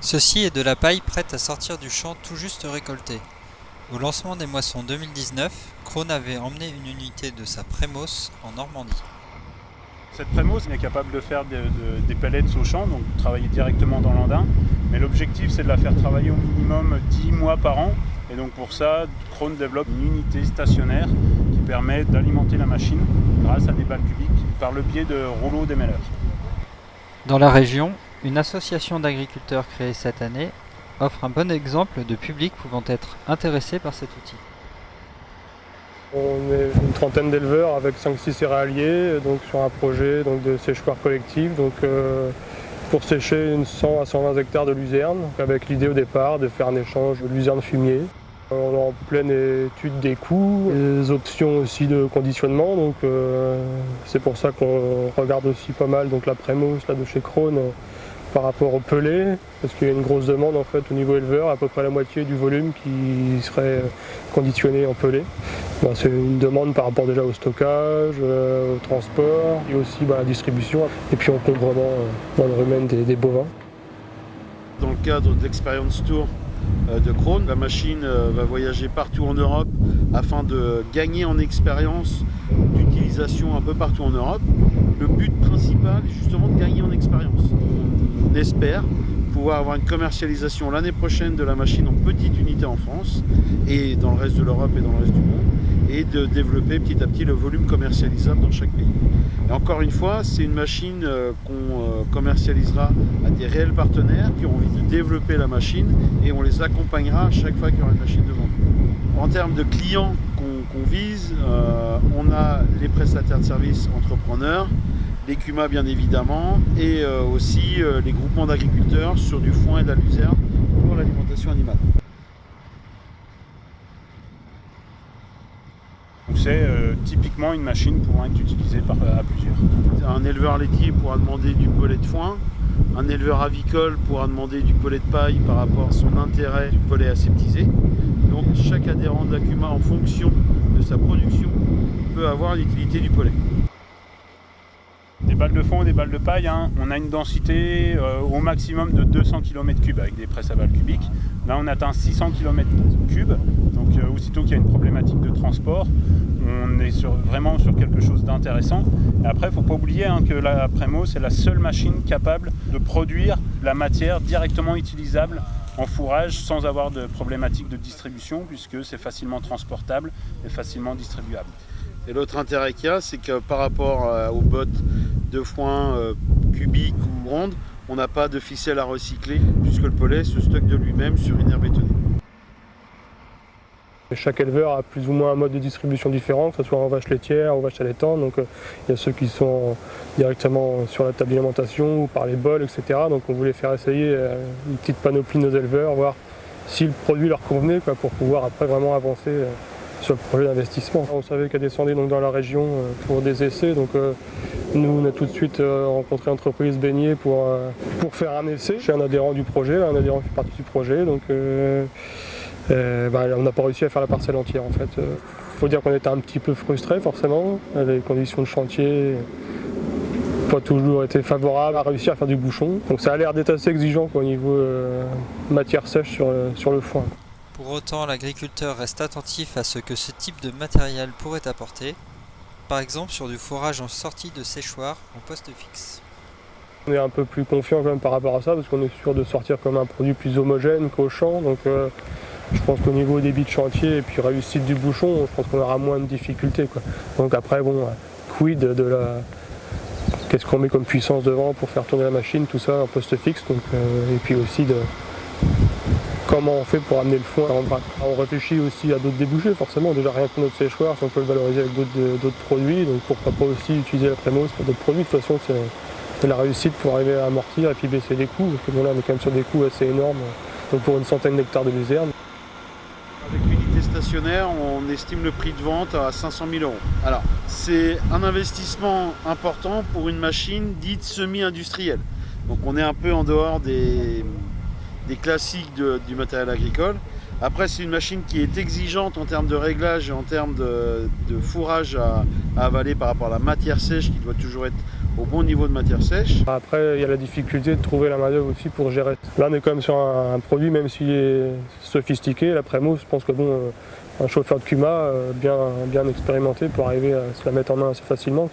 Ceci est de la paille prête à sortir du champ tout juste récoltée. Au lancement des moissons 2019, Krone avait emmené une unité de sa Prémos en Normandie. Cette Prémos est capable de faire des pellets au champ, donc travailler directement dans l'Andin. Mais l'objectif, c'est de la faire travailler au minimum 10 mois par an. Et donc pour ça, Krone développe une unité stationnaire qui permet d'alimenter la machine grâce à des balles cubiques par le biais de rouleaux démêleurs. Dans la région, une association d'agriculteurs créée cette année offre un bon exemple de public pouvant être intéressé par cet outil. On est une trentaine d'éleveurs avec 5-6 céréaliers donc sur un projet donc, de séchoir collectif pour sécher 100 à 120 hectares de luzerne avec l'idée au départ de faire un échange de luzerne fumier. On est en pleine étude des coûts, des options aussi de conditionnement, donc c'est pour ça qu'on regarde aussi pas mal donc, la Prémos là, de chez Krone par rapport au pellet, parce qu'il y a une grosse demande en fait au niveau éleveur, à peu près la moitié du volume qui serait conditionné en pellet. C'est une demande par rapport déjà au stockage, au transport et aussi à la distribution. Et puis on compte vraiment dans le rumen des bovins. Dans le cadre de l'Experience Tour de Krone, la machine va voyager partout en Europe afin de gagner en expérience d'utilisation un peu partout en Europe. Le but principal est justement de gagner en expérience. On espère pouvoir avoir une commercialisation l'année prochaine de la machine en petite unité en France et dans le reste de l'Europe et dans le reste du monde, et de développer petit à petit le volume commercialisable dans chaque pays. Et encore une fois, c'est une machine qu'on commercialisera à des réels partenaires qui ont envie de développer la machine, et on les accompagnera à chaque fois qu'il y aura une machine de vente. En termes de clients qu'on vise, on a les prestataires de services entrepreneurs, les CUMA bien évidemment, et aussi les groupements d'agriculteurs sur du foin et de la luzerne pour l'alimentation animale. C'est typiquement une machine pouvant être utilisée à plusieurs. Un éleveur laitier pourra demander du pellet de foin, un éleveur avicole pourra demander du pellet de paille par rapport à son intérêt du pellet aseptisé. Donc chaque adhérent de la CUMA, en fonction de sa production, peut avoir l'utilité du pellet. Des balles de fond, des balles de paille, on a une densité au maximum de 200 km3 avec des presses à balles cubiques. Là on atteint 600 km3, donc aussitôt qu'il y a une problématique de transport, on est vraiment sur quelque chose d'intéressant. Et après, il ne faut pas oublier que la Prémos c'est la seule machine capable de produire de la matière directement utilisable en fourrage sans avoir de problématique de distribution, puisque c'est facilement transportable et facilement distribuable. Et l'autre intérêt qu'il y a, c'est que par rapport aux bottes de foin cubiques ou rondes, on n'a pas de ficelle à recycler, puisque le pellet se stocke de lui-même sur une aire bétonnée. Chaque éleveur a plus ou moins un mode de distribution différent, que ce soit en vache laitière ou vache allaitantes. Donc il y a ceux qui sont directement sur la table d'alimentation ou par les bols, etc. Donc on voulait faire essayer une petite panoplie de nos éleveurs, voir si le produit leur convenait, pour pouvoir après vraiment avancer sur le projet d'investissement. On savait qu'elle descendait donc dans la région pour des essais. Donc nous on a tout de suite rencontré l'entreprise Beignet pour faire un essai chez un adhérent du projet, un adhérent qui fait partie du projet. Donc, on n'a pas réussi à faire la parcelle entière en fait. Faut dire qu'on était un petit peu frustrés forcément, les conditions de chantier pas toujours été favorables à réussir à faire du bouchon. Donc ça a l'air d'être assez exigeant au niveau matière sèche sur le foin. Pour autant, l'agriculteur reste attentif à ce que ce type de matériel pourrait apporter, par exemple sur du fourrage en sortie de séchoir en poste fixe. On est un peu plus confiant quand même par rapport à ça, parce qu'on est sûr de sortir comme un produit plus homogène qu'au champ. Donc je pense qu'au niveau débit de chantier et puis réussite du bouchon, je pense qu'on aura moins de difficultés, Donc après, quid de la... Qu'est-ce qu'on met comme puissance devant pour faire tourner la machine, tout ça en poste fixe. Et puis aussi de comment on fait pour amener le foin en vrac. On réfléchit aussi à d'autres débouchés, forcément. Déjà rien que notre séchoir, si on peut le valoriser avec d'autres produits. Donc pourquoi pas aussi utiliser la Prémos pour d'autres produits. De toute façon, c'est la réussite pour arriver à amortir et puis baisser les coûts. Parce que là, on est quand même sur des coûts assez énormes. Donc pour une centaine d'hectares de luzerne. Avec l'unité stationnaire, on estime le prix de vente à 500 000 €. Alors, c'est un investissement important pour une machine dite semi-industrielle. Donc on est un peu en dehors des classiques du matériel agricole. Après, c'est une machine qui est exigeante en termes de réglage et en termes de fourrage à avaler par rapport à la matière sèche qui doit toujours être au bon niveau de matière sèche. Après, il y a la difficulté de trouver la main-d'œuvre aussi pour gérer. Là, on est quand même sur un produit, même s'il est sophistiqué, la Prémo, je pense que bon, un chauffeur de Kuma bien expérimenté pour arriver à se la mettre en main assez facilement.